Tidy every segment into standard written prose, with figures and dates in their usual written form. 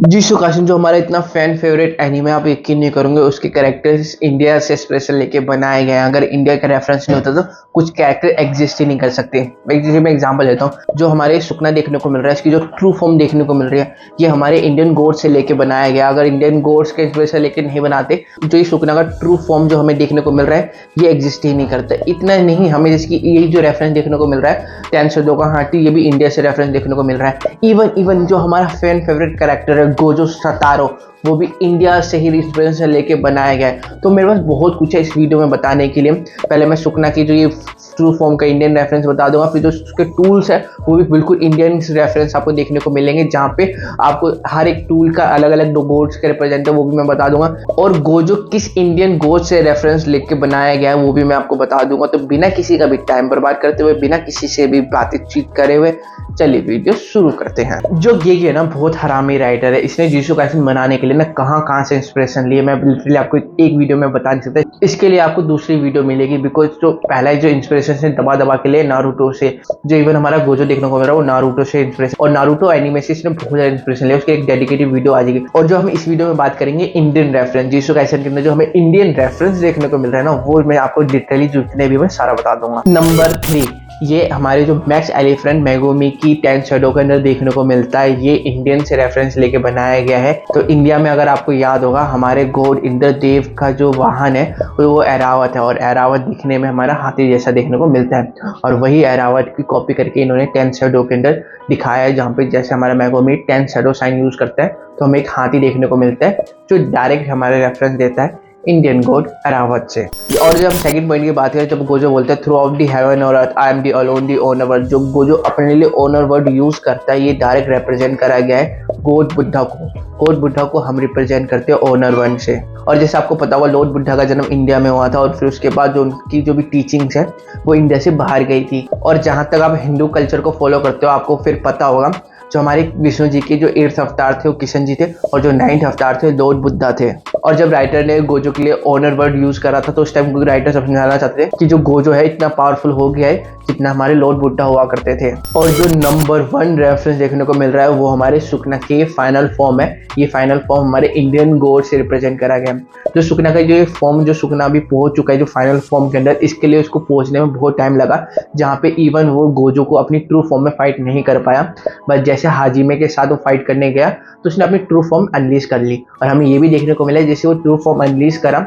Jisshu Kashin जो हमारा इतना फैन फेवरेट एनीमे, आप यकीन नहीं करोगे उसके कैरेक्टर्स इंडिया से स्पेशल लेके बनाए गए हैं। अगर इंडिया का रेफरेंस नहीं होता तो कुछ कैरेक्टर एग्जिस्ट ही नहीं कर सकते। मैं एग्जांपल लेता हूँ, जो हमारे सुकना देखने को मिल रहा है, इसकी जो ट्रू फॉर्म देखने को मिल रही है, ये हमारे इंडियन गोड से लेके बनाया गया। अगर इंडियन गोड्स के इंस्पिरेशन लेके नहीं बनाते, जो ये सुकना का ट्रू फॉर्म जो हमें देखने को मिल रहा है, ये एग्जिस्ट ही नहीं करता। इतना नहीं, हमें जिसकी यही जो रेफरेंस देखने को मिल रहा है 10 शब्दों का हाथी, ये भी इंडिया से रेफरेंस देखने को मिल रहा है। इवन जो हमारा फैन फेवरेट कैरेक्टर है गोजो सतारो, वो भी इंडिया से ही इंस्पिरेशन लेके बनाया गया है। तो मेरे पास बहुत कुछ है इस वीडियो में बताने के लिए। पहले मैं सुकना की जो ये ट्रू फॉर्म का इंडियन रेफरेंस बता दूंगा, फिर जो उसके टूल्स है वो भी बिल्कुल इंडियन रेफरेंस आपको देखने को मिलेंगे, जहाँ पे आपको हर एक टूल का अलग अलग दो गोड्स के रिप्रेजेंट है वो भी मैं बता दूंगा, और गोजो किस इंडियन गोड से रेफरेंस लेके बनाया गया है वो भी मैं आपको बता दूंगा। तो बिना किसी का भी टाइम बर्बाद करते हुए, बिना किसी से भी बातचीत करे हुए, चलिए वीडियो शुरू करते हैं। जो गेगी है ना, बहुत हरामी राइटर है। इसने जीसू काइसेन बनाने के लिए ना कहाँ से इंस्पिरेशन लिए, मैं लिटरली आपको एक वीडियो में बता नहीं सकता। इसके लिए आपको दूसरी वीडियो मिलेगी, बिकॉज जो पहला जो इंस्पिरेशन से दबा के लिए नारुतो से, जो इवन हमारा गोजो देखने को मिल रहा है वो नारुतो से इंस्पिरेशन, और नारुतो एनिमे से इसने बहुत ज्यादा इंस्पिरेशन लिया। उसकी एक डेडिकेटेड वीडियो आ जाएगी। और जो हम इस वीडियो में बात करेंगे इंडियन रेफरेंस, जीसू काइसेन के अंदर जो हमें इंडियन रेफरेंस देखने को मिल रहा है ना, वो मैं आपको डिटेयली जितने भी मैं सारा बता दूंगा। नंबर 3, ये हमारे जो मैक्स एलिफेंट मेगुमी की 10 शैडो के अंदर देखने को मिलता है। ये इंडियन से रेफरेंस लेके बनाया गया है। तो इंडिया में अगर आपको याद होगा, हमारे गॉड इंद्रदेव का जो वाहन है वो ऐरावत है, और ऐरावत दिखने में हमारा हाथी जैसा देखने को मिलता है। और वही ऐरावत की कॉपी करके इन्होंने 10 शैडो के अंदर दिखाया है, जहाँ पे जैसे हमारा मेगुमी 10 शैडो साइन यूज करता है तो हमें एक हाथी देखने को मिलता है, जो डायरेक्ट हमारे रेफरेंस देता है इंडियन गॉड ऐरावत से। और जब हम सेकंड पॉइंट की बात करें, जब गोजो बोलता है थ्रू आउट दी हेवन और earth I am the alone the owner word, जो गोजो अपने लिए ओनर वर्ड यूज करता है, ये डायरेक्ट रिप्रेजेंट करा गया है गॉड बुद्धा को। गॉड बुद्धा को हम रिप्रेजेंट करते हैं ओनर वर्ड से। और जैसे आपको पता हुआ, लॉर्ड बुद्धा का जन्म इंडिया में हुआ था, और फिर उसके बाद जो उनकी जो भी टीचिंग्स है वो इंडिया से बाहर गई थी। और जहाँ तक आप हिंदू कल्चर को फॉलो करते हो, आपको फिर पता होगा जो हमारे विष्णु जी के जो 8th अवतार थे वो किशन जी थे, और जो 9th अवतार थे लॉर्ड बुद्धा थे। और जब राइटर ने गोजो के लिए ओनर वर्ड यूज करा था, तो उस टाइम राइटर समझाना चाहते थे कि जो गोजो है इतना पावरफुल हो गया है जितना हमारे लॉर्ड बुद्धा हुआ करते थे। और जो नंबर 1 रेफरेंस देखने को मिल रहा है वो हमारे सुकना के फाइनल फॉर्म है। ये फाइनल फॉर्म हमारे इंडियन गॉड से रिप्रेजेंट करा गया। जो सुकना का जो फॉर्म, जो सुकना अभी पहुंच चुका है जो फाइनल फॉर्म के अंदर, इसके लिए उसको पहुंचने में बहुत टाइम लगा, जहाँ पे इवन वो गोजो को अपनी ट्रू फॉर्म में फाइट नहीं कर पाया। बस जैसे हाजिमे के साथ वो फाइट करने गया तो उसने अपनी ट्रू फॉर्म अनलीज कर ली। और हमें ये भी देखने को मिला जैसे वो ट्रू फॉर्म अनलीज करा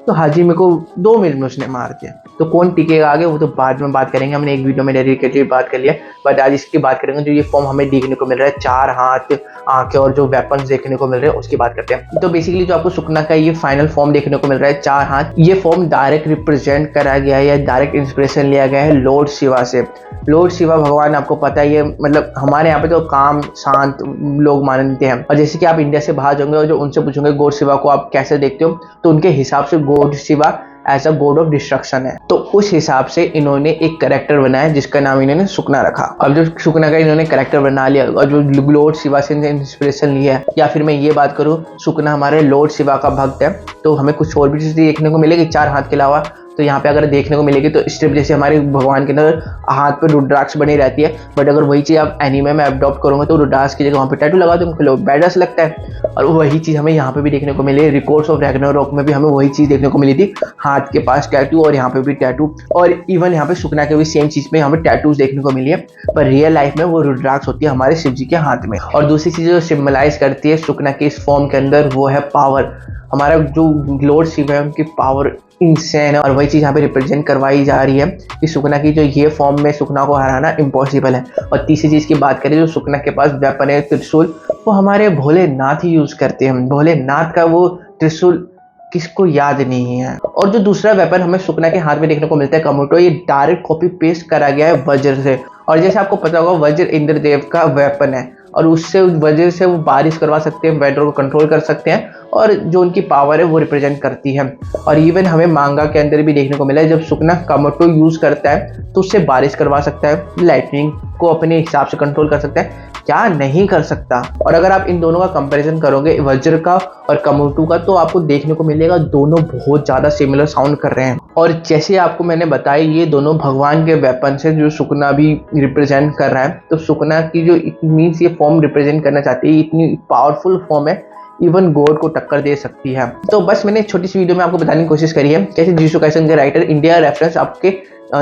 तो हाजिमे को 2 मिनट में उसने मार दिया। तो कौन टिकेगा आगे, वो तो बाद में बात करेंगे। हमने एक वीडियो में डेडिकेटेड बात कर लिया, बट आज इसकी बात करेंगे जो ये फॉर्म हमें देखने को मिल रहा है, 4 हाथ, आंखें और जो वेपन्स देखने को मिल रहे हैं उसकी बात करते हैं। तो बेसिकली जो आपको सुकना का ये फाइनल फॉर्म देखने को मिल रहा है 4 हाथ, ये फॉर्म डायरेक्ट रिप्रेजेंट करा गया है या डायरेक्ट इंस्पिरेशन लिया गया है लॉर्ड शिवा से। लॉर्ड शिवा भगवान आपको पता है, ये मतलब हमारे यहाँ पे तो काम शांत लोग मानते हैं। और जैसे कि आप इंडिया से बाहर जाओगे और जो उनसे पूछोगे गॉड शिवा को आप कैसे देखते हो, तो उनके हिसाब से God Shiva as a God of destruction है। तो उस हिसाब से इन्होंने एक कैरेक्टर बनाया जिसका नाम इन्होंने सुकना रखा। अब जो सुकना का इन्होंने कैरेक्टर बना लिया और जो लॉर्ड शिवा से इंस्पिरेशन लिया है, या फिर मैं ये बात करूँ सुकना हमारे लॉर्ड शिवा का भक्त है, तो हमें कुछ और भी चीज़ देखने को मिलेगी 4 हाथ के अलावा। तो यहाँ पे अगर देखने को मिलेगी तो स्ट्रिप जैसे हमारे भगवान के अंदर हाथ पे रुद्राक्ष बनी रहती है, बट अगर वही चीज़ आप एनीमे में अडॉप्ट करोगे तो रुद्राक्ष की जगह वहाँ पे टैटू लगा दो, लोग बैडस लगता है। और वही चीज़ हमें यहाँ पे भी देखने को मिली। रिकॉर्ड्स ऑफ रैग्नारोक में भी हमें वही चीज़ देखने को मिली थी, हाथ के पास टैटू और यहाँ पे भी टैटू। और इवन यहाँ पे सुकना के भी सेम चीज़ में यहाँ पे टैटूज देखने को मिली है, पर रियल लाइफ में वो रुद्राक्ष होती है हमारे शिव जी के हाथ में। और दूसरी चीज़ जो सिम्बलाइज करती है सुकना के इस फॉर्म के अंदर वो है पावर। हमारा जो लॉर्ड शिव है उनकी पावर इंसेन है, और वही चीज़ यहाँ पे रिप्रेजेंट करवाई जा रही है कि सुकना की जो ये फॉर्म में सुकना को हराना इम्पॉसिबल है। और तीसरी चीज़ की बात करें, जो सुकना के पास वेपन है त्रिशूल, वो हमारे भोलेनाथ ही यूज़ करते हैं। भोलेनाथ का वो त्रिशूल किसको याद नहीं है। और जो दूसरा वेपन हमें सुकना के हाथ में देखने को मिलता है कमोटो, ये डायरेक्ट कॉपी पेस्ट करा गया है वज्र से। और जैसे आपको पता होगा वज्र इंद्रदेव का वेपन है, और उससे वजह से वो बारिश करवा सकते हैं, वेदर को कंट्रोल कर सकते हैं, और जो उनकी पावर है वो रिप्रेजेंट करती है। और इवन हमें मांगा के अंदर भी देखने को मिला है, जब सुकना कमोटो यूज करता है तो उससे बारिश करवा सकता है, लाइटनिंग को अपने हिसाब से कंट्रोल कर सकता है। क्या नहीं कर सकता। और अगर आप इन दोनों का कंपैरिजन करोगे वज्र का और कमोटू का, तो आपको देखने को मिलेगा दोनों बहुत ज़्यादा सिमिलर साउंड कर रहे हैं। और जैसे आपको मैंने बताया ये दोनों भगवान के वेपन्स हैं जो सुकना भी रिप्रेजेंट कर रहा है। तो सुकना की जो इतनी ये फॉर्म रिप्रेजेंट करना चाहती है, इतनी पावरफुल फॉर्म है, इवन गॉड को टक्कर दे सकती है। तो बस मैंने एक छोटी सी वीडियो में आपको बताने की कोशिश करी है कैसे जीसू काइसन के राइटर इंडिया रेफरेंस आपके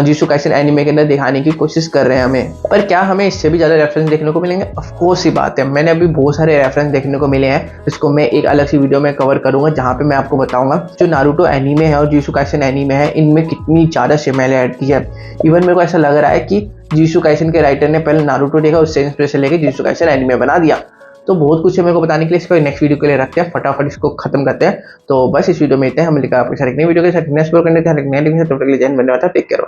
जीसू काइसन एनिमे के अंदर दिखाने की कोशिश कर रहे हैं हमें। पर क्या हमें इससे भी ज़्यादा रेफरेंस देखने को मिलेंगे? ऑफ कोर्स ही बात है, मैंने अभी बहुत सारे रेफरेंस देखने को मिले हैं, इसको मैं एक अलग सी वीडियो में कवर करूंगा जहाँ पे मैं आपको बताऊंगा जो नारुतो एनिमे है और जीसू काइसन एनिमे है इनमें कितनी ज़्यादा सिमिलैरिटी है। इवन मेरे को ऐसा लग रहा है कि जीसू काइसन के राइटर ने पहले नारुतो देखा, उससे इंस्पिरेशन लेके जीसू काइसन एनिमे बना दिया। तो बहुत कुछ है मेरे को बताने के लिए, इसको नेक्स्ट वीडियो के लिए रखते हैं, फटाफट इसको खत्म करते हैं। तो बस इस वीडियो में इतना है, हम लिखा आपके साथ एक नई वीडियो के साथ नेक्स्ट करने के लिए टेक केयर।